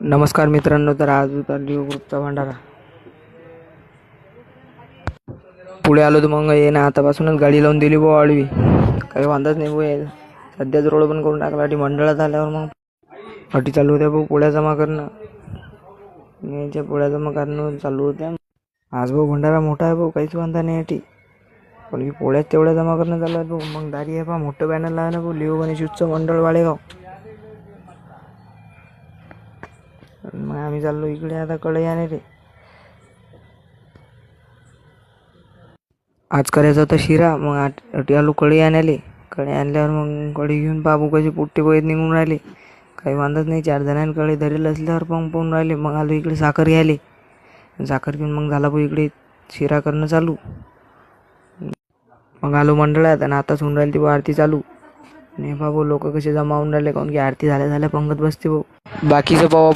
नमस्कार मित्रांनो, तर आज होता लिओ ग्रुपचा भंडारा. पुढे आलो तर मग ये ना, आतापासूनच गाडी लावून दिली बुवा आडवी. काही वांधाच नाही बुवा यायला. सध्याच रोड पण करून टाकला. अटी मंडळात आल्यावर मग अटी चालू होत्या भाऊ, पोळ्या जमा करणं. याच्या पोळ्या जमा करणं चालू होत्या. आज भाऊ भंडारा मोठा आहे भाऊ, काहीच वांधा नाही अटी. पण की पोळ्यात तेवढ्या जमा करणं चालू आहे भाऊ. मग दारी आहे पहा, मोठं बॅनर लावलं भाऊ, लिओ गणेश उत्सव मंडळ वाडेगाव. मग आम्ही चाललो इकडे आता कढई आणायला. आज करायचा होता शिरा. मग अटी आलो कढई आणायला. कढई आणल्यावर मग कढई घेऊन बाबू कशी पुट्टे पोहेत निघून राहिले. काही वांधत नाही, 4 जणांनी कढई धरेल असल्यावर पाहून राहिले. मग आलो इकडे साखर घ्यायले. साखर घेऊन मग झाला भाऊ इकडे शिरा करणं चालू. मग आलो मंडळात आणि आताच होऊन राहिली ती आरती चालू. आणि बाबू लोक कसे जमा होऊन राहिले, काऊन की आरती झाल्या पंगत बसते भाऊ. बाकीचं पावा